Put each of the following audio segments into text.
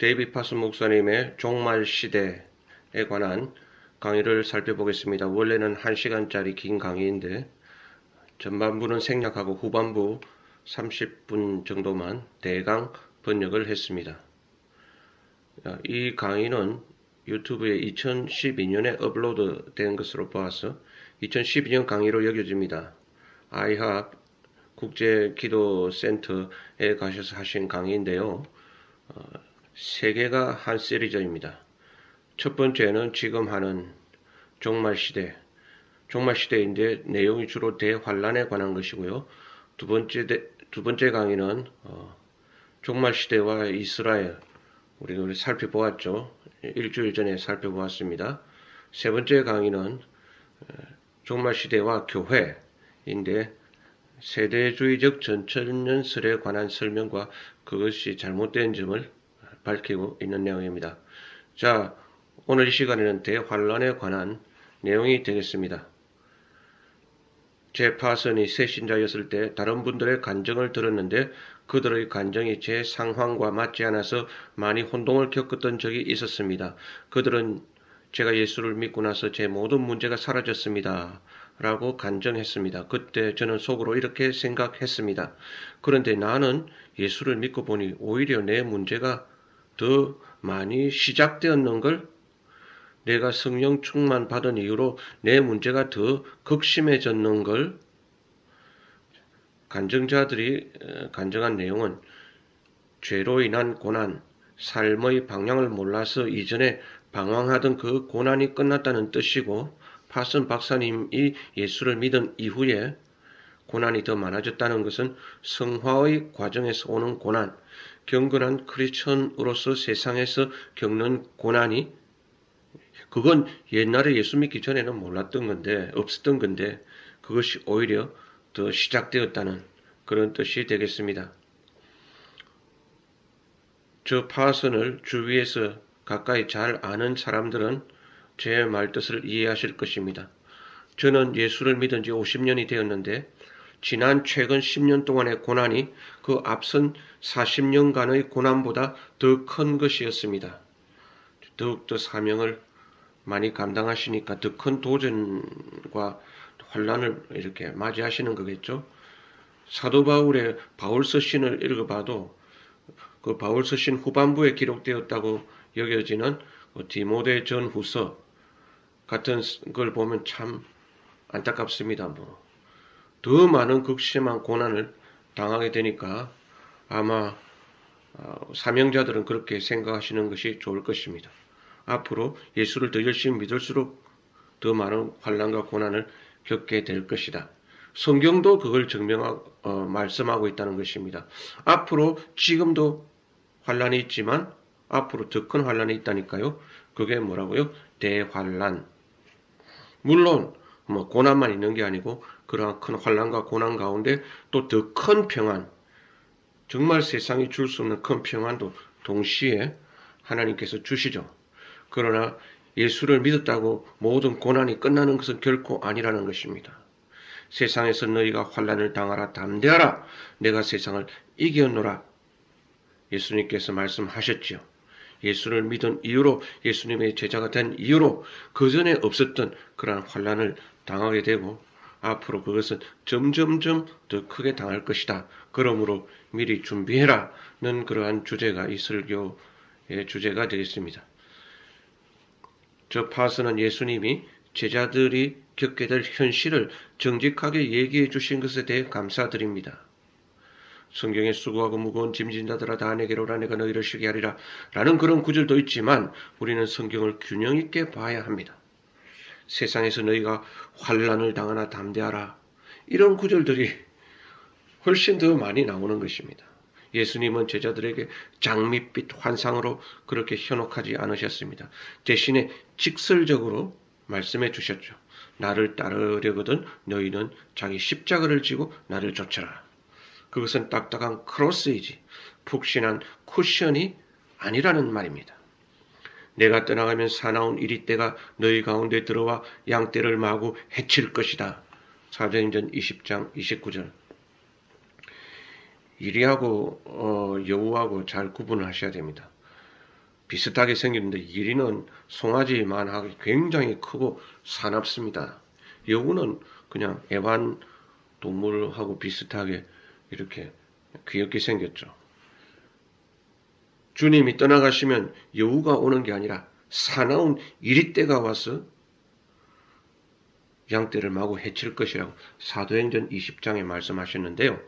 데이비 파슨 목사님의 종말 시대에 관한 강의를 살펴보겠습니다. 원래는 1시간짜리 긴 강의인데 전반부는 생략하고 후반부 30분 정도만 대강 번역을 했습니다. 이 강의는 유튜브에 2012년에 업로드된 것으로 보아서 2012년 강의로 여겨집니다. 아이합 국제기도센터에 가셔서 하신 강의인데요. 세 개가 한 시리즈입니다. 첫 번째는 지금 하는 종말시대인데 내용이 주로 대환란에 관한 것이고요. 두 번째 강의는 종말시대와 이스라엘, 우리 살펴보았죠. 일주일 전에 살펴보았습니다. 세 번째 강의는 종말시대와 교회인데 세대주의적 전천년설에 관한 설명과 그것이 잘못된 점을 밝히고 있는 내용입니다. 자, 오늘 이 시간에는 대환란에 관한 내용이 되겠습니다. 제 파선이 새 신자였을 때 다른 분들의 간증을 들었는데 그들의 간증이 제 상황과 맞지 않아서 많이 혼동을 겪었던 적이 있었습니다. 그들은 제가 예수를 믿고 나서 제 모든 문제가 사라졌습니다. 라고 간증했습니다. 그때 저는 속으로 이렇게 생각했습니다. 그런데 나는 예수를 믿고 보니 오히려 내 문제가 더 많이 시작되었는걸? 내가 성령 충만 받은 이후로 내 문제가 더 극심해졌는걸? 간증자들이 간증한 내용은 죄로 인한 고난, 삶의 방향을 몰라서 이전에 방황하던 그 고난이 끝났다는 뜻이고, 파슨 박사님이 예수를 믿은 이후에 고난이 더 많아졌다는 것은 성화의 과정에서 오는 고난, 경건한 크리스천으로서 세상에서 겪는 고난이 그건 옛날에 예수 믿기 전에는 몰랐던 건데 없었던 건데 그것이 오히려 더 시작되었다는 그런 뜻이 되겠습니다. 저 파선을 주위에서 가까이 잘 아는 사람들은 제 말뜻을 이해하실 것입니다. 저는 예수를 믿은 지 50년이 되었는데 최근 10년 동안의 고난이 그 앞선 40년간의 고난보다 더 큰 것이었습니다. 더욱더 사명을 많이 감당하시니까 더 큰 도전과 환란을 이렇게 맞이하시는 거겠죠. 사도 바울의 바울서신을 읽어봐도 그 바울서신 후반부에 기록되었다고 여겨지는 디모데 전후서 같은 걸 보면 참 안타깝습니다. 더 많은 극심한 고난을 당하게 되니까 아마 사명자들은 그렇게 생각하시는 것이 좋을 것입니다. 앞으로 예수를 더 열심히 믿을수록 더 많은 환난과 고난을 겪게 될 것이다. 성경도 그걸 말씀하고 있다는 것입니다. 앞으로 지금도 환난이 있지만 앞으로 더 큰 환난이 있다니까요. 그게 뭐라고요? 대환난. 물론 고난만 있는 게 아니고 그러한 큰 환난과 고난 가운데 또 더 큰 평안, 정말 세상이 줄 수 없는 큰 평안도 동시에 하나님께서 주시죠. 그러나 예수를 믿었다고 모든 고난이 끝나는 것은 결코 아니라는 것입니다. 세상에서 너희가 환난을 당하라 담대하라 내가 세상을 이겼노라 예수님께서 말씀하셨지요. 예수를 믿은 이유로 예수님의 제자가 된 이유로 그전에 없었던 그러한 환난을 당하게 되고 앞으로 그것은 점점점 더 크게 당할 것이다. 그러므로 미리 준비해라는 그러한 주제가 이 설교의 주제가 되겠습니다. 저 파서는 예수님이 제자들이 겪게 될 현실을 정직하게 얘기해 주신 것에 대해 감사드립니다. 성경에 수고하고 무거운 짐진 자들아 다 내게로 오라 내가 너희를 쉬게 하리라 라는 그런 구절도 있지만 우리는 성경을 균형 있게 봐야 합니다. 세상에서 너희가 환난을 당하나 담대하라 이런 구절들이 훨씬 더 많이 나오는 것입니다. 예수님은 제자들에게 장밋빛 환상으로 그렇게 현혹하지 않으셨습니다. 대신에 직설적으로 말씀해 주셨죠. 나를 따르려거든 너희는 자기 십자가를 지고 나를 쫓아라. 그것은 딱딱한 크로스이지 푹신한 쿠션이 아니라는 말입니다. 내가 떠나가면 사나운 이리떼가 너희 가운데 들어와 양떼를 마구 해칠 것이다. 사도행전 20장 29절. 이리하고 여우하고 잘 구분을 하셔야 됩니다. 비슷하게 생겼는데 이리는 송아지만하게 굉장히 크고 사납습니다. 여우는 그냥 애완 동물하고 비슷하게 이렇게 귀엽게 생겼죠. 주님이 떠나가시면 여우가 오는 게 아니라 사나운 이리떼가 와서 양떼를 마구 해칠 것이라고 사도행전 20장에 말씀하셨는데요.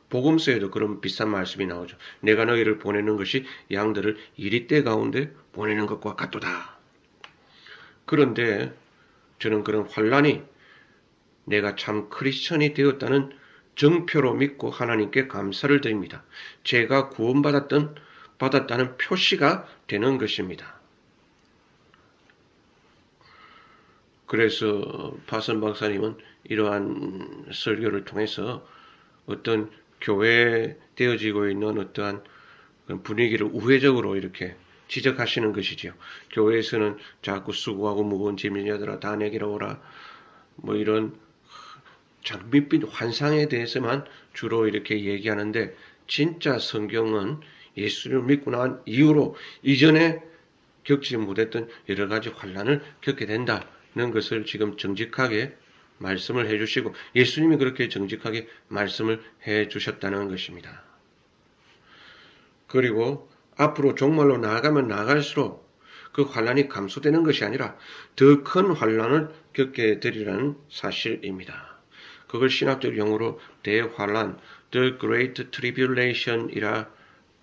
복음서에도 그런 비슷한 말씀이 나오죠. 내가 너희를 보내는 것이 양들을 이리떼 가운데 보내는 것과 같도다. 그런데 저는 그런 환란이 내가 참 크리스천이 되었다는 정표로 믿고 하나님께 감사를 드립니다. 제가 받았다는 표시가 되는 것입니다. 그래서 파선 박사님은 이러한 설교를 통해서 어떤 교회에 되어지고 있는 어떠한 분위기를 우회적으로 이렇게 지적하시는 것이지요. 교회에서는 자꾸 수고하고 무거운 짐을 여들아 다 내게로 오라. 뭐 이런 장밋빛 환상에 대해서만 주로 이렇게 얘기하는데 진짜 성경은 예수를 믿고 난 이후로 이전에 겪지 못했던 여러 가지 환난을 겪게 된다는 것을 지금 정직하게 말씀을 해주시고 예수님이 그렇게 정직하게 말씀을 해주셨다는 것입니다. 그리고 앞으로 종말로 나아가면 나아갈수록 그 환난이 감소되는 것이 아니라 더 큰 환난을 겪게 되리라는 사실입니다. 그걸 신학적 용어로 대환난, The Great Tribulation이라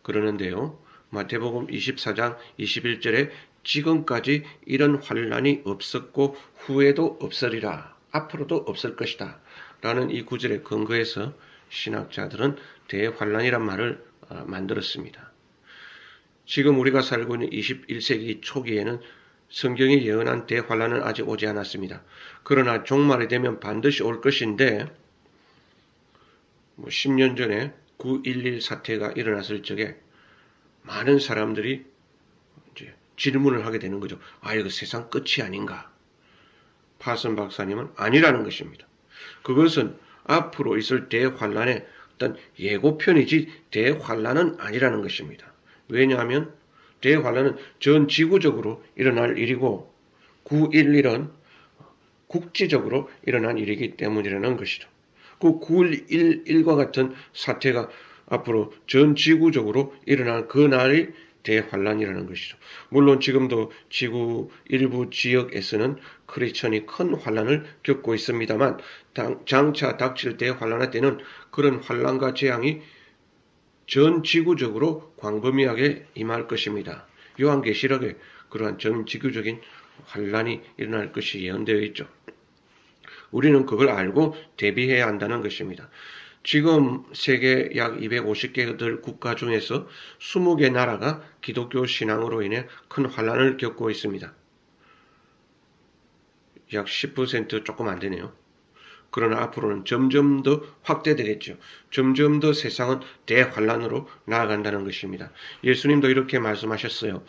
그러는데요. 마태복음 24장 21절에 지금까지 이런 환난이 없었고 후에도 없으리라. 앞으로도 없을 것이다. 라는 이 구절에 근거해서 신학자들은 대환난이란 말을 만들었습니다. 지금 우리가 살고 있는 21세기 초기에는 성경이 예언한 대환난은 아직 오지 않았습니다. 그러나 종말이 되면 반드시 올 것인데 10년 전에 9.11 사태가 일어났을 적에 많은 사람들이 이제 질문을 하게 되는 거죠. 이거 세상 끝이 아닌가? 파슨 박사님은 아니라는 것입니다. 그것은 앞으로 있을 대환난의 어떤 예고편이지 대환난은 아니라는 것입니다. 왜냐하면 대환난은 전 지구적으로 일어날 일이고 9.11은 국제적으로 일어난 일이기 때문이라는 것이죠. 그 9.11과 같은 사태가 앞으로 전 지구적으로 일어날 그 날이 대환난이라는 것이죠. 물론 지금도 지구 일부 지역에서는 크리스천이 큰 환난을 겪고 있습니다만 장차 닥칠 대환난의 때는 그런 환난과 재앙이 전 지구적으로 광범위하게 임할 것입니다. 요한계시록에 그러한 전 지구적인 환난이 일어날 것이 예언되어 있죠. 우리는 그걸 알고 대비해야 한다는 것입니다. 지금 세계 약 250개들 국가 중에서 20개 나라가 기독교 신앙으로 인해 큰 환난을 겪고 있습니다. 약 10% 조금 안 되네요. 그러나 앞으로는 점점 더 확대되겠죠. 점점 더 세상은 대환난으로 나아간다는 것입니다. 예수님도 이렇게 말씀하셨어요.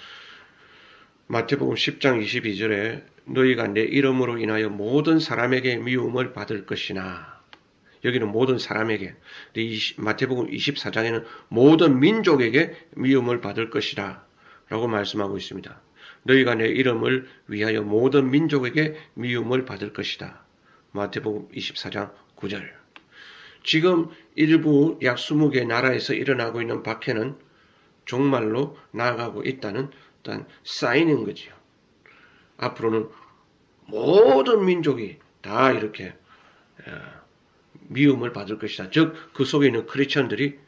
마태복음 10장 22절에 너희가 내 이름으로 인하여 모든 사람에게 미움을 받을 것이나 여기는 모든 사람에게 마태복음 24장에는 모든 민족에게 미움을 받을 것이라 라고 말씀하고 있습니다. 너희가 내 이름을 위하여 모든 민족에게 미움을 받을 것이다. 마태복음 24장 9절. 지금 일부 약 20개 나라에서 일어나고 있는 박해는 종말로 나아가고 있다는 어떤 사인인 거지요. 앞으로는 모든 민족이 다 이렇게 미움을 받을 것이다. 즉 그 속에 있는 크리스천들이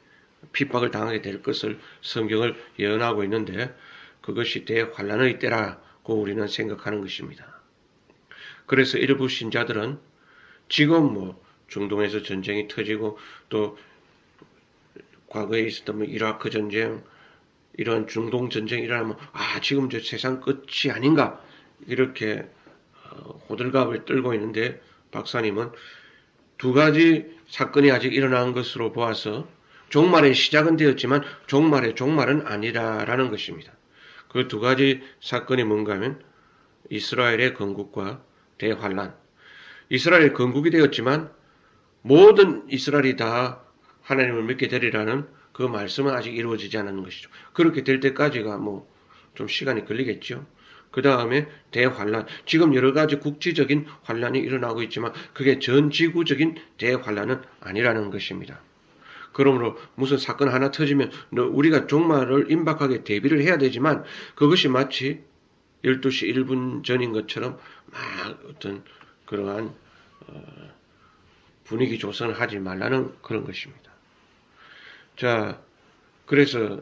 핍박을 당하게 될 것을 성경을 예언하고 있는데 그것이 대환난의 때라고 우리는 생각하는 것입니다. 그래서 일부 신자들은 지금 중동에서 전쟁이 터지고 또 과거에 있었던 이라크 전쟁 이런 중동 전쟁이 일어나면 지금 저 세상 끝이 아닌가 이렇게 호들갑을 떨고 있는데 박사님은 두 가지 사건이 아직 일어난 것으로 보아서 종말의 시작은 되었지만 종말의 종말은 아니라라는 것입니다. 그 두 가지 사건이 뭔가 하면 이스라엘의 건국과 대환난. 이스라엘 건국이 되었지만 모든 이스라엘이 다 하나님을 믿게 되리라는 그 말씀은 아직 이루어지지 않은 것이죠. 그렇게 될 때까지가 좀 시간이 걸리겠죠. 그 다음에 대환란. 지금 여러 가지 국지적인 환란이 일어나고 있지만 그게 전 지구적인 대환란은 아니라는 것입니다. 그러므로 무슨 사건 하나 터지면 우리가 종말을 임박하게 대비를 해야 되지만 그것이 마치 12시 1분 전인 것처럼 막 어떤 그러한 분위기 조성을 하지 말라는 그런 것입니다. 자, 그래서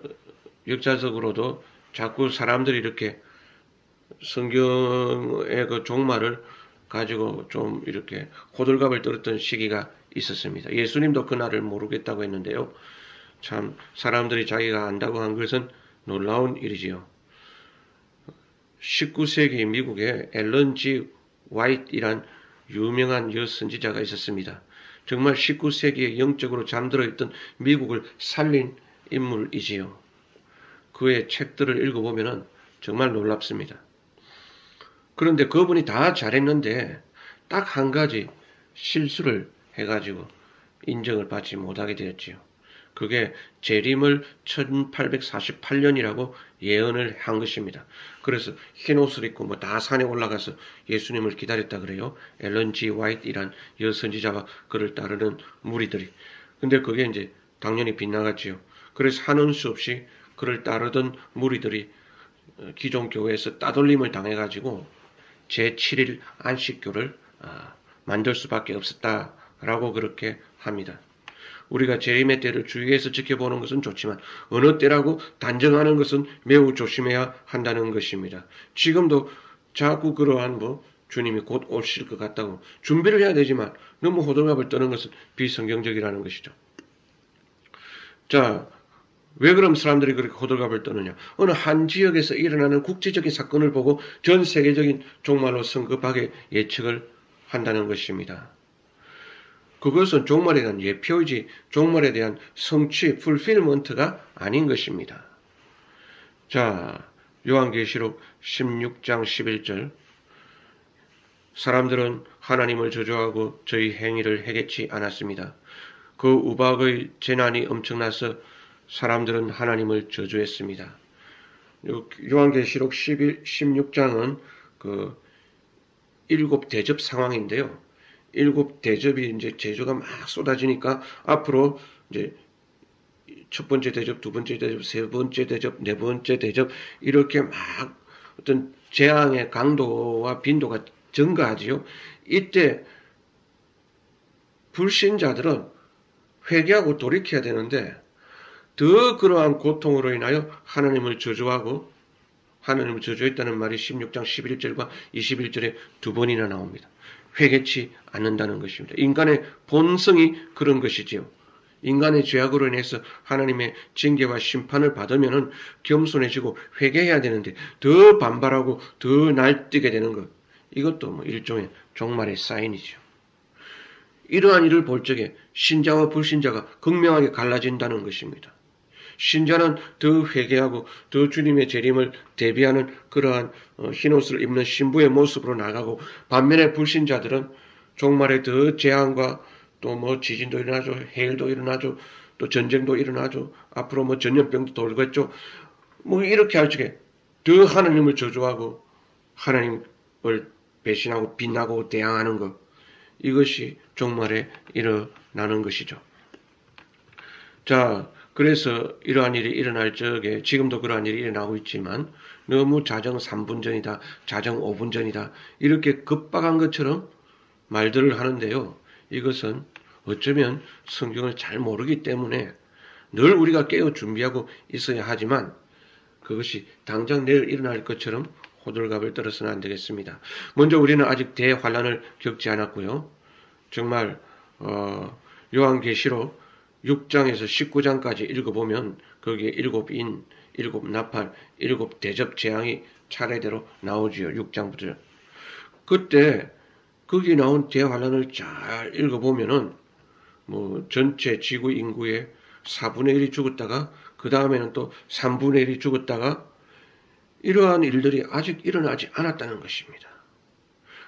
역사적으로도 자꾸 사람들이 이렇게 성경의 그 종말을 가지고 좀 이렇게 호들갑을 떨었던 시기가 있었습니다. 예수님도 그날을 모르겠다고 했는데요. 참 사람들이 자기가 안다고 한 것은 놀라운 일이지요. 19세기 미국에 앨런 G. 화이트이란 유명한 여선지자가 있었습니다. 정말 19세기에 영적으로 잠들어 있던 미국을 살린 인물이지요. 그의 책들을 읽어보면 정말 놀랍습니다. 그런데 그분이 다 잘했는데 딱 한 가지 실수를 해가지고 인정을 받지 못하게 되었지요. 그게 재림을 1848년이라고 예언을 한 것입니다. 그래서 흰옷을 입고 뭐 다 산에 올라가서 예수님을 기다렸다 그래요. 앨런 G. 화이트이란 여선지자와 그를 따르는 무리들이. 근데 그게 이제 당연히 빗나갔지요. 그래서 하는 수 없이 그를 따르던 무리들이 기존 교회에서 따돌림을 당해가지고 제7일 안식교를 만들 수밖에 없었다라고 그렇게 합니다. 우리가 재림의 때를 주의해서 지켜보는 것은 좋지만 어느 때라고 단정하는 것은 매우 조심해야 한다는 것입니다. 지금도 자꾸 그러한 주님이 곧 오실 것 같다고 준비를 해야 되지만 너무 호들갑을 떠는 것은 비성경적이라는 것이죠. 자, 왜 그럼 사람들이 그렇게 호들갑을 떠느냐? 어느 한 지역에서 일어나는 국제적인 사건을 보고 전 세계적인 종말로 성급하게 예측을 한다는 것입니다. 그것은 종말에 대한 예표이지 종말에 대한 성취, 풀필먼트가 아닌 것입니다. 자, 요한계시록 16장 11절 사람들은 하나님을 저주하고 저희 행위를 해겠지 않았습니다. 그 우박의 재난이 엄청나서 사람들은 하나님을 저주했습니다. 요한계시록 16장은 그 7대접 상황인데요. 7대접이 이제 제주가 막 쏟아지니까 앞으로 이제 첫 번째 대접, 두 번째 대접, 세 번째 대접, 네 번째 대접 이렇게 막 어떤 재앙의 강도와 빈도가 증가하지요. 이때 불신자들은 회개하고 돌이켜야 되는데 더 그러한 고통으로 인하여 하나님을 저주하고 하나님을 저주했다는 말이 16장 11절과 21절에 두 번이나 나옵니다. 회개치 않는다는 것입니다. 인간의 본성이 그런 것이지요. 인간의 죄악으로 인해서 하나님의 징계와 심판을 받으면 겸손해지고 회개해야 되는데 더 반발하고 더 날뛰게 되는 것. 이것도 일종의 종말의 사인이죠. 이러한 일을 볼 적에 신자와 불신자가 극명하게 갈라진다는 것입니다. 신자는 더 회개하고 더 주님의 재림을 대비하는 그러한 흰옷을 입는 신부의 모습으로 나가고 반면에 불신자들은 종말에 더 재앙과 또 지진도 일어나죠. 해일도 일어나죠. 또 전쟁도 일어나죠. 앞으로 전염병도 돌겠죠. 이렇게 할 적에 더 하나님을 저주하고 하나님을 배신하고 빗나고 대항하는 것. 이것이 종말에 일어나는 것이죠. 자, 그래서 이러한 일이 일어날 적에 지금도 그러한 일이 일어나고 있지만 너무 자정 3분 전이다, 자정 5분 전이다 이렇게 급박한 것처럼 말들을 하는데요. 이것은 어쩌면 성경을 잘 모르기 때문에 늘 우리가 깨어 준비하고 있어야 하지만 그것이 당장 내일 일어날 것처럼 호들갑을 떨어서는 안 되겠습니다. 먼저 우리는 아직 대환란을 겪지 않았고요. 정말 요한계시록 6장에서 19장까지 읽어보면 거기에 7인, 7나팔, 7대접 재앙이 차례대로 나오지요. 6장부터. 그때 거기 나온 대환란을 잘 읽어보면은 전체 지구 인구의 4분의 1이 죽었다가 그 다음에는 또 3분의 1이 죽었다가 이러한 일들이 아직 일어나지 않았다는 것입니다.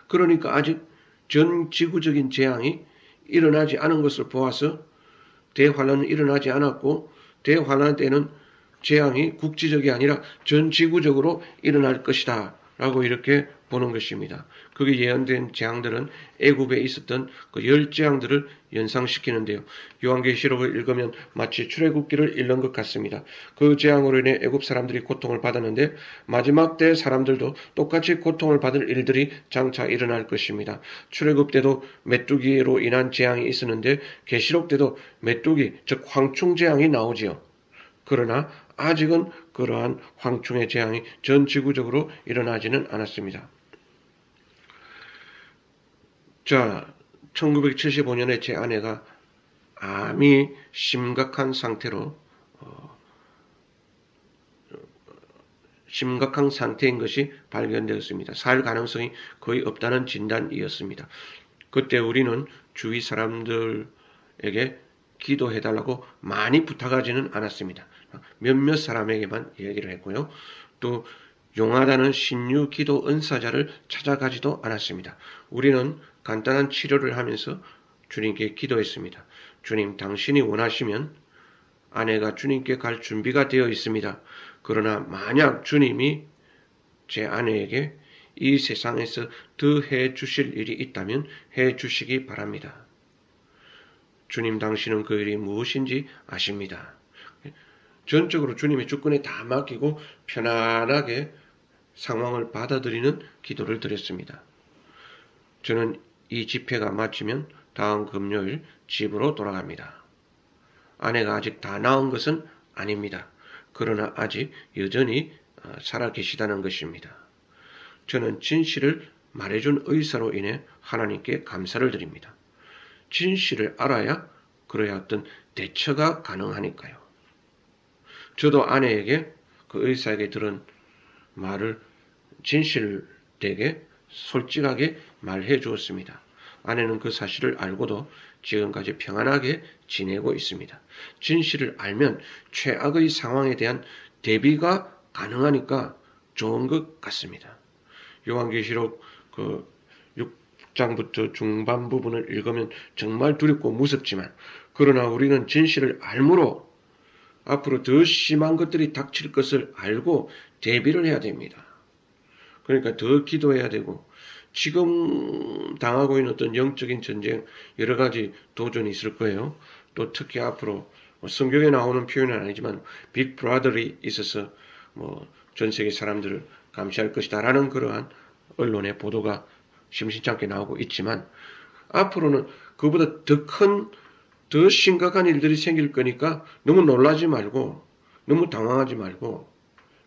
그러니까 아직 전 지구적인 재앙이 일어나지 않은 것을 보아서 대환란은 일어나지 않았고 대환란 때는 재앙이 국지적이 아니라 전 지구적으로 일어날 것이다 라고 이렇게 보는 것입니다. 거기 예언된 재앙들은 애굽에 있었던 그 열 재앙들을 연상시키는데요. 요한계시록을 읽으면 마치 출애굽기를 읽는 것 같습니다. 그 재앙으로 인해 애굽 사람들이 고통을 받았는데 마지막 때 사람들도 똑같이 고통을 받을 일들이 장차 일어날 것입니다. 출애굽 때도 메뚜기로 인한 재앙이 있었는데 계시록 때도 메뚜기, 즉 황충 재앙이 나오지요. 그러나 아직은 그러한 황충의 재앙이 전 지구적으로 일어나지는 않았습니다. 자, 1975년에 제 아내가 암이 심각한 상태로 심각한 상태인 것이 발견되었습니다. 살 가능성이 거의 없다는 진단이었습니다. 그때 우리는 주위 사람들에게 기도해달라고 많이 부탁하지는 않았습니다. 몇몇 사람에게만 얘기를 했고요. 또 용하다는 신유 기도 은사자를 찾아가지도 않았습니다. 우리는 간단한 치료를 하면서 주님께 기도했습니다. 주님, 당신이 원하시면 아내가 주님께 갈 준비가 되어 있습니다. 그러나 만약 주님이 제 아내에게 이 세상에서 더 해 주실 일이 있다면 해 주시기 바랍니다. 주님, 당신은 그 일이 무엇인지 아십니다. 전적으로 주님의 주권에 다 맡기고 편안하게 상황을 받아들이는 기도를 드렸습니다. 저는 이 집회가 마치면 다음 금요일 집으로 돌아갑니다. 아내가 아직 다 나은 것은 아닙니다. 그러나 아직 여전히 살아 계시다는 것입니다. 저는 진실을 말해준 의사로 인해 하나님께 감사를 드립니다. 진실을 알아야 그래야 어떤 대처가 가능하니까요. 저도 아내에게 그 의사에게 들은 말을 진실되게 솔직하게 말해 주었습니다. 아내는 그 사실을 알고도 지금까지 평안하게 지내고 있습니다. 진실을 알면 최악의 상황에 대한 대비가 가능하니까 좋은 것 같습니다. 요한계시록 그 6장부터 중반 부분을 읽으면 정말 두렵고 무섭지만 그러나 우리는 진실을 알므로 앞으로 더 심한 것들이 닥칠 것을 알고 대비를 해야 됩니다. 그러니까 더 기도해야 되고 지금 당하고 있는 어떤 영적인 전쟁 여러 가지 도전이 있을 거예요. 또 특히 앞으로 성경에 나오는 표현은 아니지만 빅 브라더리 있어서 전 세계 사람들을 감시할 것이다라는 그러한 언론의 보도가 심심찮게 나오고 있지만 앞으로는 그보다 더 심각한 일들이 생길 거니까 너무 놀라지 말고 너무 당황하지 말고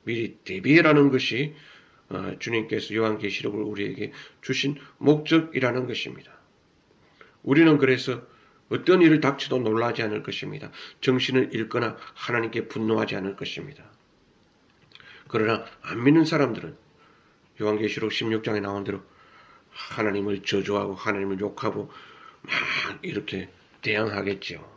미리 대비해라는 것이 주님께서 요한계시록을 우리에게 주신 목적이라는 것입니다. 우리는 그래서 어떤 일을 닥쳐도 놀라지 않을 것입니다. 정신을 잃거나 하나님께 분노하지 않을 것입니다. 그러나 안 믿는 사람들은 요한계시록 16장에 나온 대로 하나님을 저주하고 하나님을 욕하고 막 이렇게 대항하겠지요.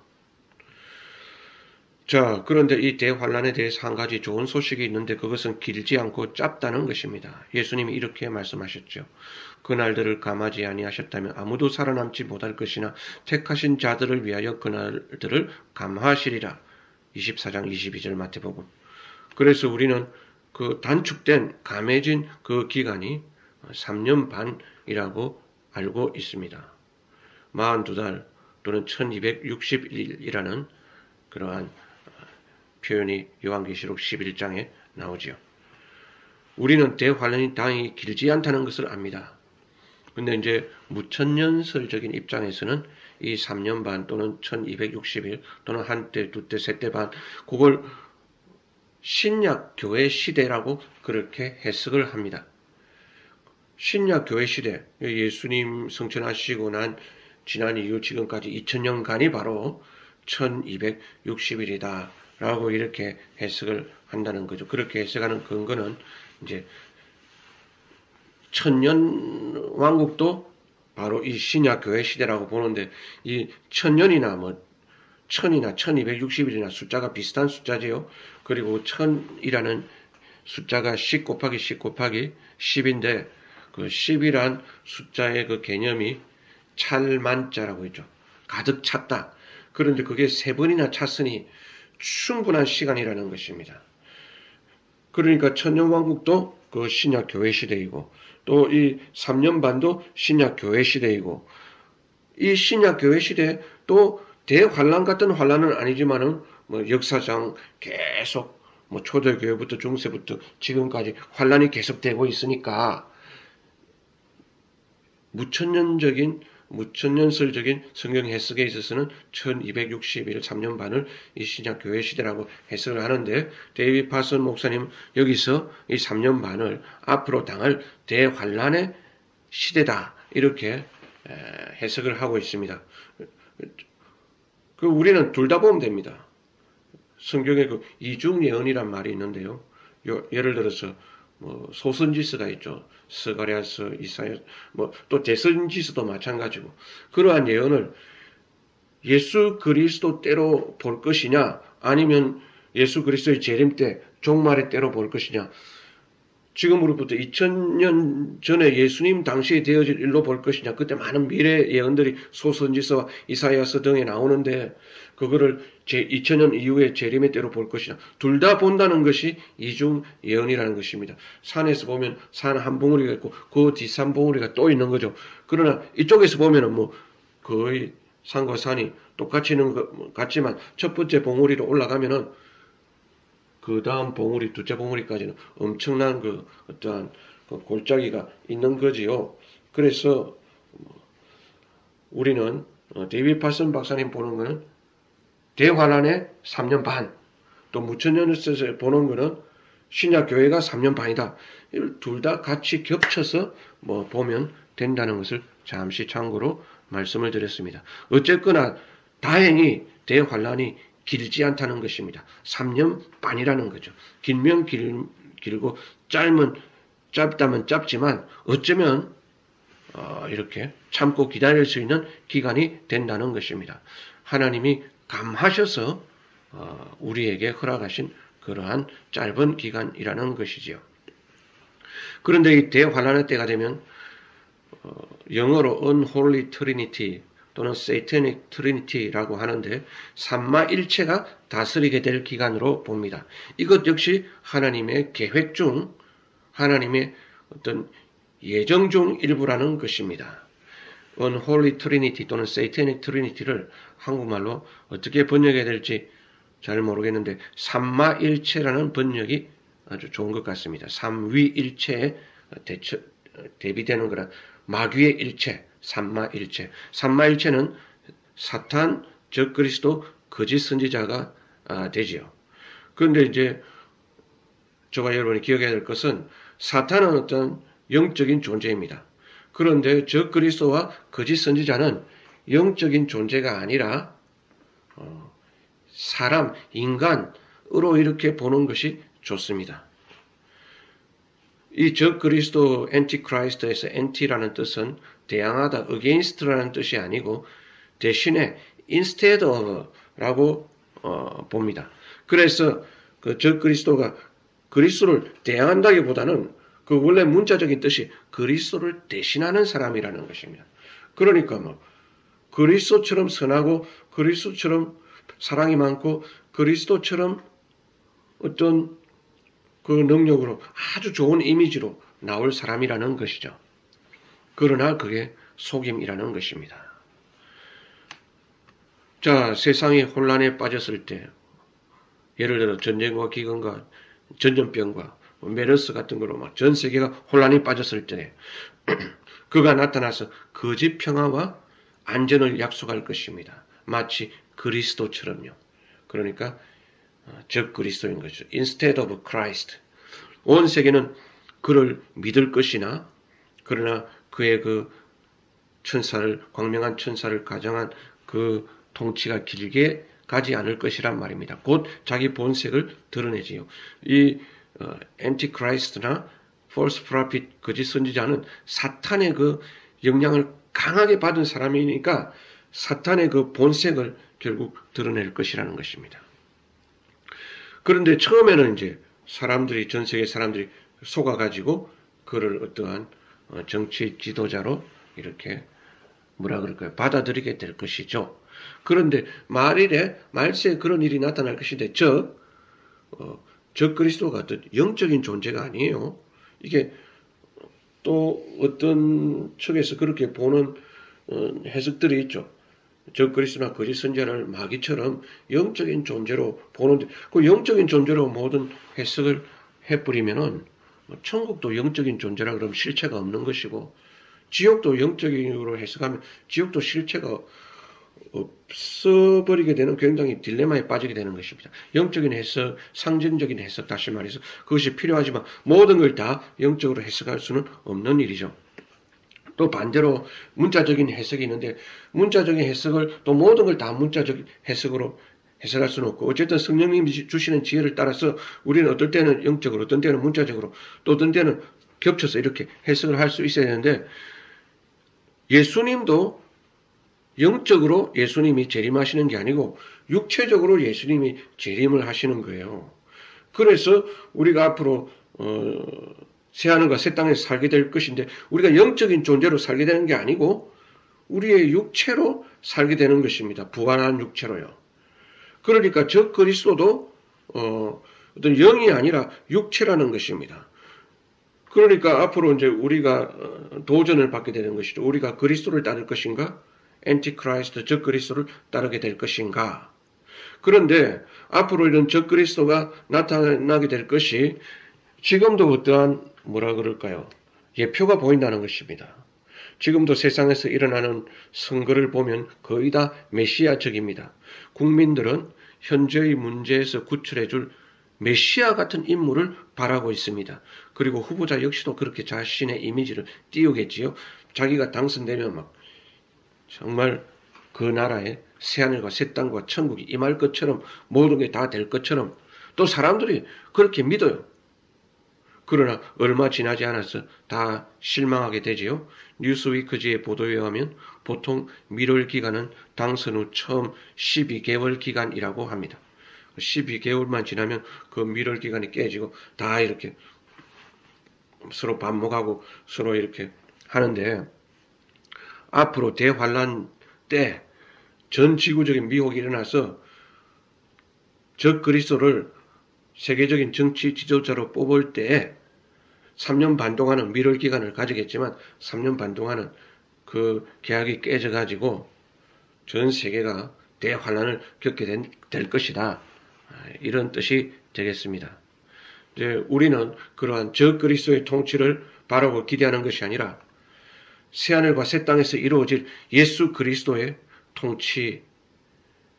자, 그런데 이 대환란에 대해서 한 가지 좋은 소식이 있는데 그것은 길지 않고 짧다는 것입니다. 예수님이 이렇게 말씀하셨죠. 그날들을 감하지 아니하셨다면 아무도 살아남지 못할 것이나 택하신 자들을 위하여 그날들을 감하시리라. 24장 22절 마태복음. 그래서 우리는 그 단축된 감해진 그 기간이 3년 반이라고 알고 있습니다. 42달 또는 1260일이라는 그러한 표현이 요한계시록 11장에 나오지요. 우리는 대환란이 당연히 길지 않다는 것을 압니다. 근데 이제 무천년설적인 입장에서는 이 3년 반 또는 1260일 또는 한때, 두때, 세때 반 그걸 신약 교회 시대라고 그렇게 해석을 합니다. 신약 교회 시대, 예수님 성천하시고 난 지난 이후 지금까지 2000년간이 바로 1260일이다. 라고 이렇게 해석을 한다는 거죠. 그렇게 해석하는 근거는 이제 천년 왕국도 바로 이 신약교회 시대라고 보는데 이 천년이나 천이나 1260일이나 숫자가 비슷한 숫자지요. 그리고 천이라는 숫자가 10 곱하기 10 곱하기 10인데 그 10이란 숫자의 그 개념이 찰만자라고 있죠. 가득 찼다. 그런데 그게 3번이나 찼으니 충분한 시간이라는 것입니다. 그러니까 천년왕국도 그 신약 교회 시대이고 또 이 3년 반도 신약 교회 시대이고 이 신약 교회 시대 또 대환란 같은 환란은 아니지만은 뭐 역사상 계속 뭐 초대교회부터 중세부터 지금까지 환란이 계속되고 있으니까 무천년설적인 성경 해석에 있어서는 1261 3년 반을 이 신약 교회 시대라고 해석을 하는데 데이비드 파슨 목사님 여기서 이 3년 반을 앞으로 당할 대환란의 시대다 이렇게 해석을 하고 있습니다. 우리는 둘 다 보면 됩니다. 성경에 그 이중 예언이란 말이 있는데요. 예를 들어서 뭐 소선지서가 있죠. 스가랴서, 이사야, 뭐 또 대선지서도 마찬가지고 그러한 예언을 예수 그리스도 때로 볼 것이냐 아니면 예수 그리스도의 재림 때 종말의 때로 볼 것이냐 지금으로부터 2000년 전에 예수님 당시에 되어질 일로 볼 것이냐 그때 많은 미래 예언들이 소선지서와 이사야서 등에 나오는데 그거를 2000년 이후에 재림의 때로 볼 것이냐 둘 다 본다는 것이 이중 예언이라는 것입니다. 산에서 보면 산 한 봉우리가 있고 그 뒷산 봉우리가 또 있는 거죠. 그러나 이쪽에서 보면은 뭐 거의 산과 산이 똑같이 있는 것 같지만 첫 번째 봉우리로 올라가면은 그 다음 봉우리, 둘째 봉우리까지는 엄청난 그 어떠한 그 골짜기가 있는 거지요. 그래서 우리는 데이비드 파슨 박사님 보는 거는 대환란의 3년 반, 또 무천년에서 보는 거는 신약 교회가 3년 반이다. 둘 다 같이 겹쳐서 뭐 보면 된다는 것을 잠시 참고로 말씀을 드렸습니다. 어쨌거나 다행히 대환란이 길지 않다는 것입니다. 3년 반이라는 거죠. 길면 길고 짧다면 짧지만 어쩌면 이렇게 참고 기다릴 수 있는 기간이 된다는 것입니다. 하나님이 감하셔서 우리에게 허락하신 그러한 짧은 기간이라는 것이지요. 그런데 이 대환란의 때가 되면 영어로 unholy trinity 또는 Satanic Trinity라고 하는데 삼마일체가 다스리게 될 기간으로 봅니다. 이것 역시 하나님의 계획 중 하나님의 어떤 예정 중 일부라는 것입니다. Unholy Trinity 또는 Satanic Trinity를 한국말로 어떻게 번역해야 될지 잘 모르겠는데 삼마일체라는 번역이 아주 좋은 것 같습니다. 삼위일체에 대비되는 거라 마귀의 일체 삼마일체. 삼마일체는 사탄, 적 그리스도, 거짓 선지자가 되지요. 그런데 이제 저와 여러분이 기억해야 될 것은 사탄은 어떤 영적인 존재입니다. 그런데 적 그리스도와 거짓 선지자는 영적인 존재가 아니라 사람, 인간으로 이렇게 보는 것이 좋습니다. 이 적 그리스도 엔티크라이스트에서 엔티라는 뜻은 대항하다, against라는 뜻이 아니고 대신에 instead of라고 봅니다. 그래서 그 적 그리스도가 그리스도를 대항한다기보다는 그 원래 문자적인 뜻이 그리스도를 대신하는 사람이라는 것입니다. 그러니까 뭐 그리스도처럼 선하고 그리스도처럼 사랑이 많고 그리스도처럼 어떤 그 능력으로 아주 좋은 이미지로 나올 사람이라는 것이죠. 그러나 그게 속임이라는 것입니다. 자, 세상이 혼란에 빠졌을 때 예를 들어 전쟁과 기근과 전염병과 메르스 같은 거로 막 전 세계가 혼란에 빠졌을 때 그가 나타나서 거짓 평화와 안전을 약속할 것입니다. 마치 그리스도처럼요. 그러니까 적 그리스도인 거죠. Instead of Christ. 온 세계는 그를 믿을 것이나 그러나 그의 그 천사를 광명한 천사를 가정한 그 통치가 길게 가지 않을 것이란 말입니다. 곧 자기 본색을 드러내지요. 이 엔티크라이스트나 false prophet 거짓 선지자는 사탄의 그 영향을 강하게 받은 사람이니까 사탄의 그 본색을 결국 드러낼 것이라는 것입니다. 그런데 처음에는 이제 사람들이 전 세계 사람들이 속아가지고 그를 어떠한 정치 지도자로 이렇게 뭐라 그럴까요? 받아들이게 될 것이죠. 그런데 말일에 말세에 그런 일이 나타날 것인데 즉 적그리스도가 어떤 영적인 존재가 아니에요. 이게 또 어떤 측에서 그렇게 보는 해석들이 있죠. 적그리스도나 거짓 선지자를 마귀처럼 영적인 존재로 보는데 그 영적인 존재로 모든 해석을 해버리면은 천국도 영적인 존재라 그러면 실체가 없는 것이고 지옥도 영적으로 해석하면 지옥도 실체가 없어버리게 되는 굉장히 딜레마에 빠지게 되는 것입니다. 영적인 해석, 상징적인 해석, 다시 말해서 그것이 필요하지만 모든 걸 다 영적으로 해석할 수는 없는 일이죠. 또 반대로 문자적인 해석이 있는데 문자적인 해석을 또 모든 걸 다 문자적 해석으로 해석할 수는 없고 어쨌든 성령님이 주시는 지혜를 따라서 우리는 어떨 때는 영적으로 어떤 때는 문자적으로 또 어떤 때는 겹쳐서 이렇게 해석을 할 수 있어야 되는데 예수님도 영적으로 예수님이 재림하시는 게 아니고 육체적으로 예수님이 재림을 하시는 거예요. 그래서 우리가 앞으로 새하늘과 새 땅에서 살게 될 것인데 우리가 영적인 존재로 살게 되는 게 아니고 우리의 육체로 살게 되는 것입니다. 부활한 육체로요. 그러니까 저 그리스도도 어떤 영이 아니라 육체라는 것입니다. 그러니까 앞으로 이제 우리가 도전을 받게 되는 것이죠. 우리가 그리스도를 따를 것인가? 엔티크라이스트, 적 그리스도를 따르게 될 것인가? 그런데 앞으로 이런 적 그리스도가 나타나게 될 것이 지금도 어떠한 뭐라 그럴까요? 예표가 보인다는 것입니다. 지금도 세상에서 일어나는 선거를 보면 거의 다 메시아적입니다. 국민들은 현재의 문제에서 구출해줄 메시아 같은 인물을 바라고 있습니다. 그리고 후보자 역시도 그렇게 자신의 이미지를 띄우겠지요. 자기가 당선되면 막 정말 그 나라에 새하늘과 새 땅과 천국이 임할 것처럼 모든 게 다 될 것처럼 또 사람들이 그렇게 믿어요. 그러나 얼마 지나지 않아서 다 실망하게 되지요. 뉴스위크지의 보도에 의하면 보통 미럴 기간은 당선 후 처음 12개월 기간이라고 합니다. 12개월만 지나면 그 미럴 기간이 깨지고 다 이렇게 서로 반목하고 서로 이렇게 하는데 앞으로 대환란 때 전 지구적인 미혹이 일어나서 적 그리스도를 세계적인 정치 지도자로 뽑을 때에 3년 반 동안은 미럴 기간을 가지겠지만 3년 반 동안은 그 계약이 깨져가지고 전 세계가 대환란을 겪게 될 것이다. 이런 뜻이 되겠습니다. 이제 우리는 그러한 적 그리스도의 통치를 바라고 기대하는 것이 아니라 새하늘과 새 땅에서 이루어질 예수 그리스도의 통치를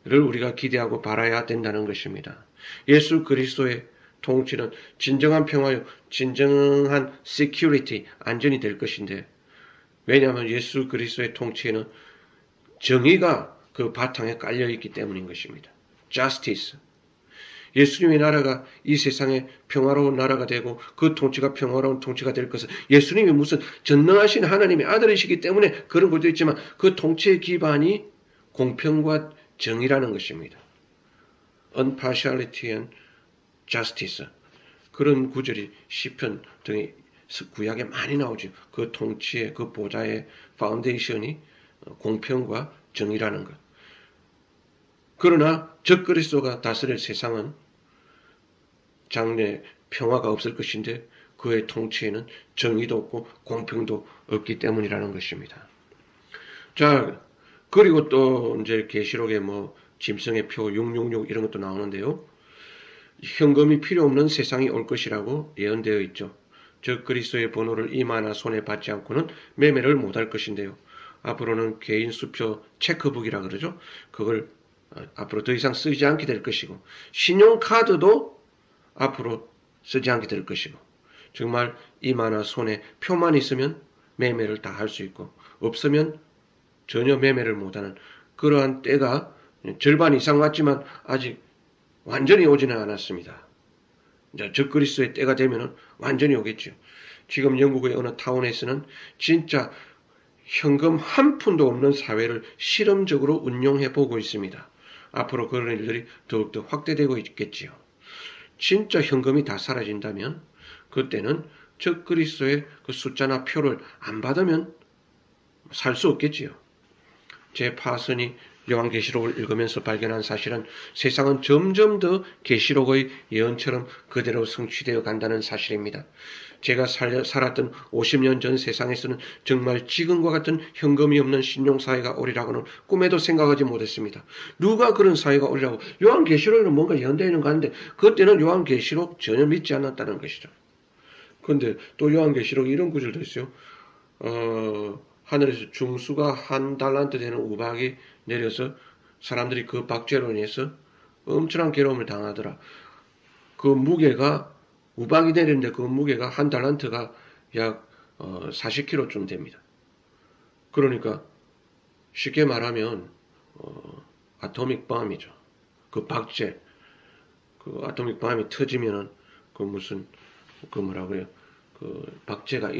우리가 기대하고 바라야 된다는 것입니다. 예수 그리스도의 통치는 진정한 평화요, 진정한 security, 안전이 될 것인데 왜냐하면 예수 그리스도의 통치에는 정의가 그 바탕에 깔려있기 때문인 것입니다. justice. 예수님의 나라가 이 세상에 평화로운 나라가 되고 그 통치가 평화로운 통치가 될 것은 예수님이 무슨 전능하신 하나님의 아들이시기 때문에 그런 것도 있지만 그 통치의 기반이 공평과 정의라는 것입니다. Unpartiality and justice. 그런 구절이 시편 등의 구약에 많이 나오죠. 그 통치의 그 보좌의 파운데이션이 공평과 정의라는 것. 그러나 적 그리스도가 다스릴 세상은 장래 평화가 없을 것인데 그의 통치에는 정의도 없고 공평도 없기 때문이라는 것입니다. 자, 그리고 또 이제 계시록에 뭐 짐승의 표 666 이런 것도 나오는데요. 현금이 필요 없는 세상이 올 것이라고 예언되어 있죠. 적 그리스도의 번호를 이마나 손에 받지 않고는 매매를 못할 것인데요. 앞으로는 개인 수표 체크북이라 그러죠. 그걸 앞으로 더 이상 쓰지 않게 될 것이고 신용카드도 앞으로 쓰지 않게 될 것이고 정말 이마나 손에 표만 있으면 매매를 다 할 수 있고 없으면 전혀 매매를 못하는 그러한 때가 절반 이상 왔지만 아직 완전히 오지는 않았습니다. 이제 적 그리스도의 때가 되면 완전히 오겠죠. 지금 영국의 어느 타운에서는 진짜 현금 한 푼도 없는 사회를 실험적으로 운용해 보고 있습니다. 앞으로 그런 일들이 더욱더 확대되고 있겠지요. 진짜 현금이 다 사라진다면 그때는 적 그리스도의 그 숫자나 표를 안 받으면 살 수 없겠지요. 제 파선이 요한계시록을 읽으면서 발견한 사실은 세상은 점점 더 계시록의 예언처럼 그대로 성취되어 간다는 사실입니다. 제가 살았던 50년 전 세상에서는 정말 지금과 같은 현금이 없는 신용사회가 오리라고는 꿈에도 생각하지 못했습니다. 누가 그런 사회가 오리라고. 요한계시록에는 뭔가 예언되어 있는 거 같은데 그때는 요한계시록 전혀 믿지 않았다는 것이죠. 그런데 또 요한계시록에 이런 구절도 있어요. 하늘에서 중수가 1달란트 되는 우박이 내려서 사람들이 그 박죄로 인해서 엄청난 괴로움을 당하더라. 그 무게가 우박이 내리는데 그 무게가 1달란트가 약 40kg쯤 됩니다. 그러니까 쉽게 말하면 아토믹 bom이죠. 그 박제, 그 아토믹 bom이 터지면은 그 무슨 그 뭐라 그래요? 그 박제가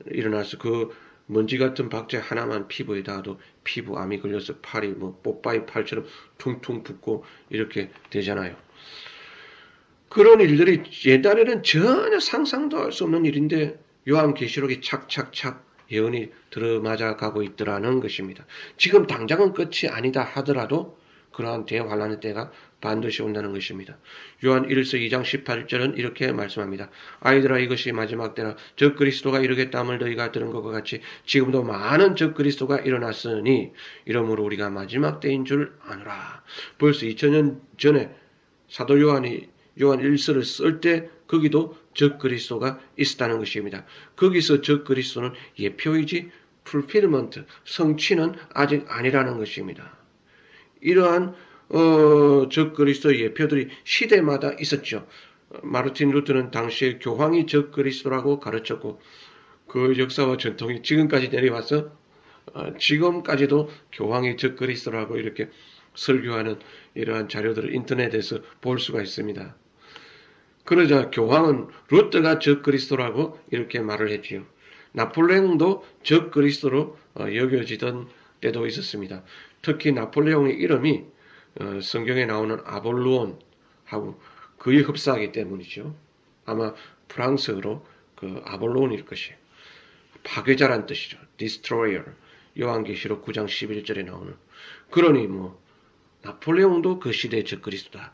일어나서 그 먼지 같은 박제 하나만 피부에 닿아도 피부암이 걸려서 팔이 뭐 뽀빠이 팔처럼 퉁퉁 붓고 이렇게 되잖아요. 그런 일들이 옛날에는 전혀 상상도 할 수 없는 일인데 요한계시록이 착착착 예언이 들어맞아 가고 있더라는 것입니다. 지금 당장은 끝이 아니다 하더라도 그러한 대환란의 때가 반드시 온다는 것입니다. 요한 1서 2장 18절은 이렇게 말씀합니다. 아이들아 이것이 마지막 때라 적 그리스도가 이르겠다함을 너희가 들은 것과 같이 지금도 많은 적 그리스도가 일어났으니 이러므로 우리가 마지막 때인 줄 아노라. 벌써 2000년 전에 사도 요한 1서를 쓸 때 거기도 적 그리스도가 있었다는 것입니다. 거기서 적 그리스도는 예표이지 풀필먼트, 성취는 아직 아니라는 것입니다. 이러한 적 그리스도의 예표들이 시대마다 있었죠. 마르틴 루터는 당시에 교황이 적 그리스도라고 가르쳤고 그 역사와 전통이 지금까지 내려와서 지금까지도 교황이 적 그리스도라고 이렇게 설교하는 이러한 자료들을 인터넷에서 볼 수가 있습니다. 그러자 교황은 루터가 적 그리스도라고 이렇게 말을 했지요. 나폴레옹도 적 그리스도로 여겨지던 때도 있었습니다. 특히 나폴레옹의 이름이 성경에 나오는 아볼루온하고 거의 흡사하기 때문이죠. 아마 프랑스어로 그 아볼루온일 것이에요. 파괴자란 뜻이죠. destroyer. 요한계시록 9장 11절에 나오는. 그러니 뭐 나폴레옹도 그 시대의 적 그리스도다.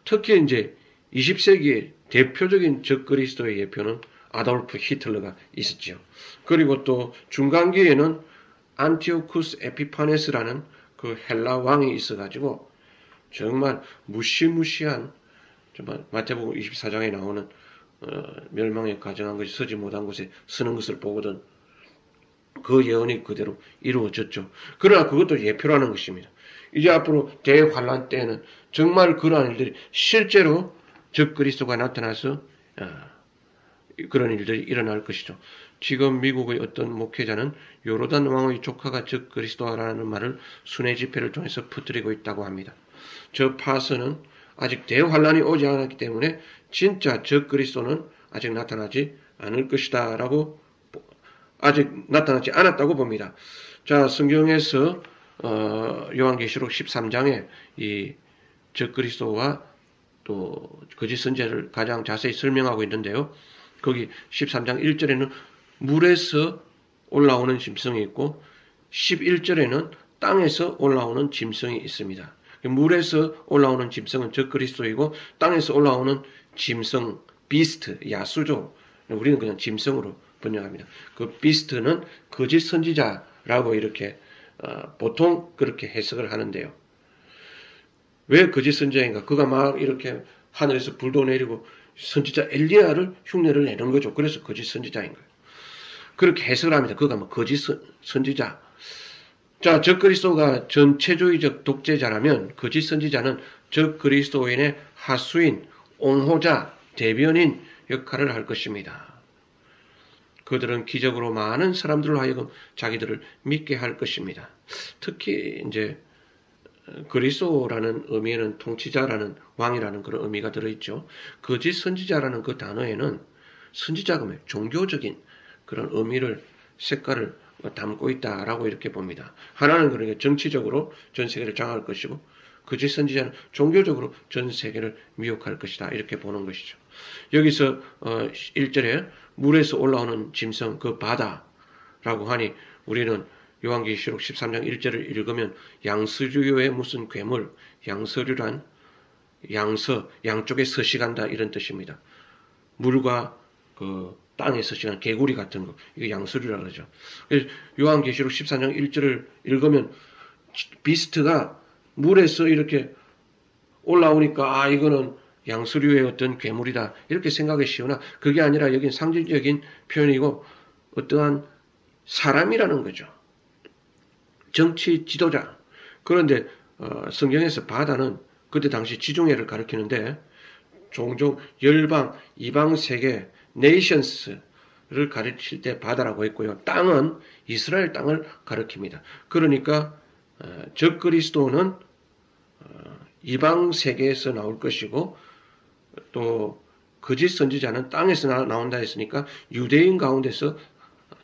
특히 이제 20세기의 대표적인 적 그리스도의 예표는 아돌프 히틀러가 있었죠. 그리고 또 중간기에는 안티오쿠스 에피파네스라는 그 헬라 왕이 있어가지고 정말 무시무시한 정말 마태복음 24장에 나오는 멸망에 가정한 것이 서지 못한 곳에 서는 것을 보거든 그 예언이 그대로 이루어졌죠. 그러나 그것도 예표라는 것입니다. 이제 앞으로 대환란 때에는 정말 그러한 일들이 실제로 적 그리스도가 나타나서 그런 일들이 일어날 것이죠. 지금 미국의 어떤 목회자는 요르단 왕의 조카가 적 그리스도라는 말을 순회 집회를 통해서 퍼뜨리고 있다고 합니다. 저 파서는 아직 대환란이 오지 않았기 때문에 진짜 적 그리스도는 아직 나타나지 않을 것이다 라고 아직 나타나지 않았다고 봅니다. 자, 성경에서 요한계시록 13장에 이 적 그리스도와 또 거짓 선지자를 가장 자세히 설명하고 있는데요. 거기 13장 1절에는 물에서 올라오는 짐승이 있고 11절에는 땅에서 올라오는 짐승이 있습니다. 물에서 올라오는 짐승은 적 그리스도이고 땅에서 올라오는 짐승, 비스트, 야수죠. 우리는 그냥 짐승으로 번역합니다. 그 비스트는 거짓 선지자라고 이렇게 보통 그렇게 해석을 하는데요. 왜 거짓 선지자인가? 그가 막 이렇게 하늘에서 불도 내리고 선지자 엘리야를 흉내를 내는 거죠. 그래서 거짓 선지자인 거예요. 그렇게 해석을 합니다. 그가 뭐 거짓 선지자. 자, 적 그리스도가 전체주의적 독재자라면 거짓 선지자는 적 그리스도인의 하수인, 옹호자, 대변인 역할을 할 것입니다. 그들은 기적으로 많은 사람들로 하여금 자기들을 믿게 할 것입니다. 특히 이제 그리스도라는 의미에는 통치자라는 왕이라는 그런 의미가 들어있죠. 거짓 선지자라는 그 단어에는 선지자금의 종교적인 그런 의미를 색깔을 담고 있다라고 이렇게 봅니다. 하나는 그러니까 정치적으로 전 세계를 장악할 것이고 거짓 선지자는 종교적으로 전 세계를 미혹할 것이다 이렇게 보는 것이죠. 여기서 1절에 물에서 올라오는 짐승 그 바다라고 하니 우리는 요한계시록 13장 1절을 읽으면 양서류에 무슨 괴물, 양서류란 양쪽에 서식한다 이런 뜻입니다. 물과 그 땅에 서식한 개구리 같은 거, 이거 양서류라 그러죠. 요한계시록 13장 1절을 읽으면 비스트가 물에서 이렇게 올라오니까 이거는 양서류의 어떤 괴물이다 이렇게 생각이 쉬우나 그게 아니라 여긴 상징적인 표현이고 어떠한 사람이라는 거죠. 정치 지도자. 그런데 성경에서 바다는 그때 당시 지중해를 가리키는데 종종 열방, 이방 세계, 네이션스를 가르칠 때 바다라고 했고요. 땅은 이스라엘 땅을 가리킵니다. 그러니까 적그리스도는 이방 세계에서 나올 것이고 또 거짓 선지자는 땅에서 나온다 했으니까 유대인 가운데서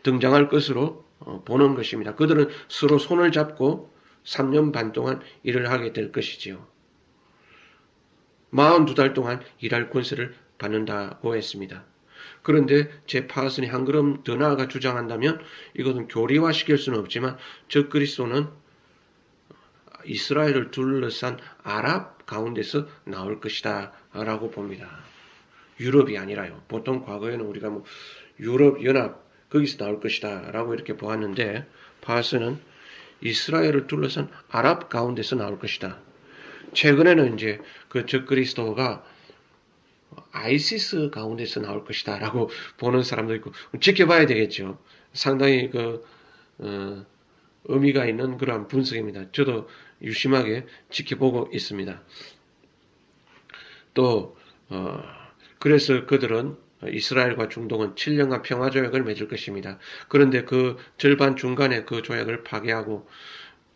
등장할 것으로 보는 것입니다. 그들은 서로 손을 잡고 3년 반 동안 일을 하게 될 것이지요. 42달 동안 일할 권세를 받는다고 했습니다. 그런데 제 파슨이 한 걸음 더 나아가 주장한다면 이것은 교리화시킬 수는 없지만 적그리스도는 이스라엘을 둘러싼 아랍 가운데서 나올 것이다 라고 봅니다. 유럽이 아니라요. 보통 과거에는 우리가 뭐 유럽 연합 거기서 나올 것이다 라고 이렇게 보았는데 파슨은 이스라엘을 둘러싼 아랍 가운데서 나올 것이다. 최근에는 이제 그 적그리스도가 아이시스 가운데서 나올 것이다 라고 보는 사람도 있고 지켜봐야 되겠죠. 상당히 의미가 있는 그러한 분석입니다. 저도 유심하게 지켜보고 있습니다. 또 그래서 그들은 이스라엘과 중동은 7년간 평화조약을 맺을 것입니다. 그런데 그 절반 중간에 그 조약을 파괴하고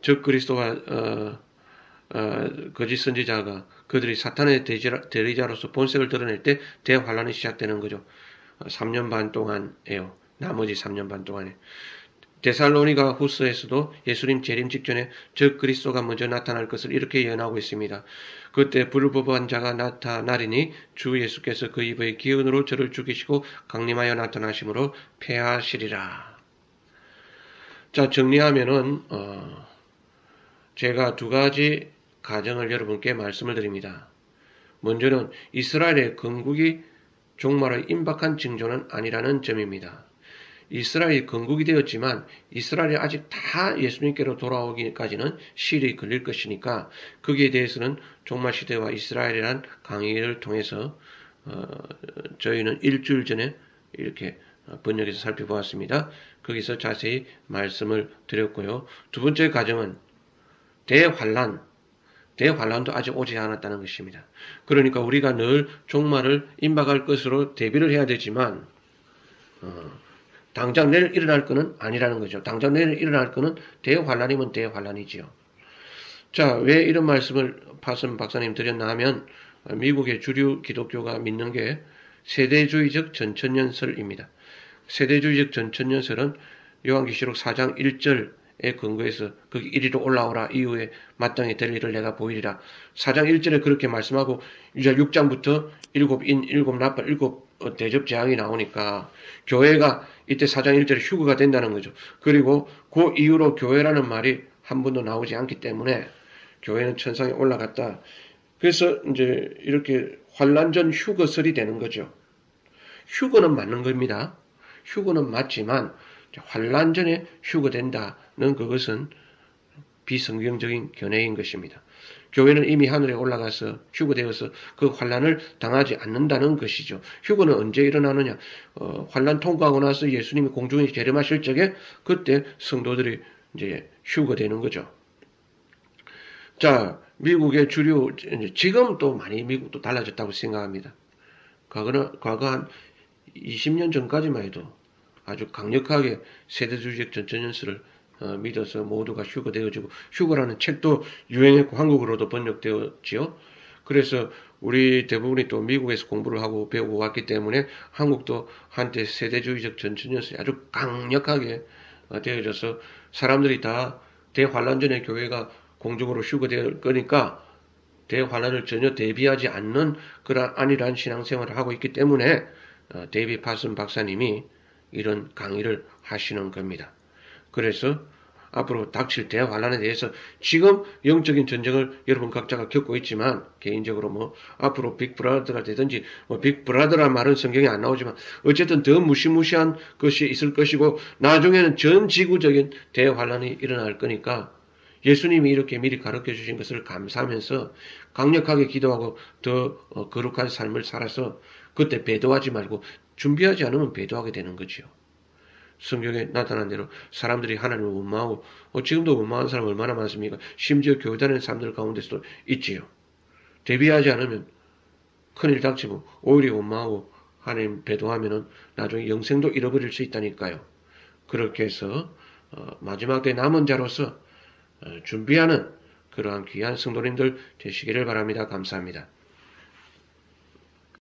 적그리스도와 거짓 선지자가 그들이 사탄의 대리자로서 본색을 드러낼 때 대환란이 시작되는 거죠. 3년 반 동안에요. 나머지 3년 반 동안에. 데살로니가 후서에서도 예수님 재림 직전에 적그리스도가 먼저 나타날 것을 이렇게 예언하고 있습니다. 그때 불법한 자가 나타나리니 주 예수께서 그 입의 기운으로 저를 죽이시고 강림하여 나타나심으로 패하시리라. 자, 정리하면은 제가 두 가지 가정을 여러분께 말씀을 드립니다. 먼저는 이스라엘의 건국이 종말의 임박한 징조는 아니라는 점입니다. 이스라엘이 건국이 되었지만 이스라엘이 아직 다 예수님께로 돌아오기까지는 시일이 걸릴 것이니까 거기에 대해서는 종말시대와 이스라엘이란 강의를 통해서 저희는 일주일 전에 이렇게 번역해서 살펴보았습니다. 거기서 자세히 말씀을 드렸고요. 두 번째 가정은 대환란도 아직 오지 않았다는 것입니다. 그러니까 우리가 늘 종말을 임박할 것으로 대비를 해야 되지만 당장 내일 일어날 것은 아니라는 거죠. 당장 내일 일어날 것은 대환란이면 대환란이지요. 자, 왜 이런 말씀을 파슨 박사님 드렸나 하면 미국의 주류 기독교가 믿는 게 세대주의적 전천년설입니다. 세대주의적 전천년설은 요한계시록 4장 1절에 근거해서 거기 이리로 올라오라 이후에 마땅히 될 일을 내가 보이리라. 4장 1절에 그렇게 말씀하고 이제 6장부터 7인, 7나팔, 7 대접재앙이 나오니까 교회가 이때 4장 1절에 휴거가 된다는 거죠. 그리고 그 이후로 교회라는 말이 한 번도 나오지 않기 때문에 교회는 천상에 올라갔다. 그래서 이제 이렇게 환란전 휴거설이 되는 거죠. 휴거는 맞는 겁니다. 휴거는 맞지만 환란전에 휴거된다는 그것은 비성경적인 견해인 것입니다. 교회는 이미 하늘에 올라가서 휴거되어서 그 환란을 당하지 않는다는 것이죠. 휴거는 언제 일어나느냐? 환란 통과하고 나서 예수님이 공중에 재림하실 적에 그때 성도들이 이제 휴거되는 거죠. 자, 미국의 주류 지금 또 많이 미국도 달라졌다고 생각합니다. 과거 한 20년 전까지만 해도 아주 강력하게 세대주의적 전천연설을 믿어서 모두가 휴거되어지고 휴거라는 책도 유행했고 한국어로도 번역되었지요. 그래서 우리 대부분이 또 미국에서 공부를 하고 배우고 왔기 때문에 한국도 한때 세대주의적 전천연설이 아주 강력하게 되어져서 사람들이 다 대환란전에 교회가 공중으로 휴거될 거니까 대환란을 전혀 대비하지 않는 그런 안일한 신앙생활을 하고 있기 때문에 데이비드 파슨 박사님이 이런 강의를 하시는 겁니다. 그래서 앞으로 닥칠 대환란에 대해서 지금 영적인 전쟁을 여러분 각자가 겪고 있지만 개인적으로 뭐 앞으로 빅브라더가 되든지 뭐 빅브라더란 말은 성경에 안 나오지만 어쨌든 더 무시무시한 것이 있을 것이고 나중에는 전 지구적인 대환란이 일어날 거니까 예수님이 이렇게 미리 가르쳐 주신 것을 감사하면서 강력하게 기도하고 더 거룩한 삶을 살아서 그때 배도하지 말고 준비하지 않으면 배도하게 되는 거지요. 성경에 나타난 대로 사람들이 하나님을 원망하고 지금도 원망하는 사람 얼마나 많습니까? 심지어 교회 다니는 사람들 가운데서도 있지요. 대비하지 않으면 큰일 닥치고 오히려 원망하고 하나님 배도하면은 나중에 영생도 잃어버릴 수 있다니까요. 그렇게 해서 마지막 때 남은 자로서 준비하는 그러한 귀한 성도님들 되시기를 바랍니다. 감사합니다.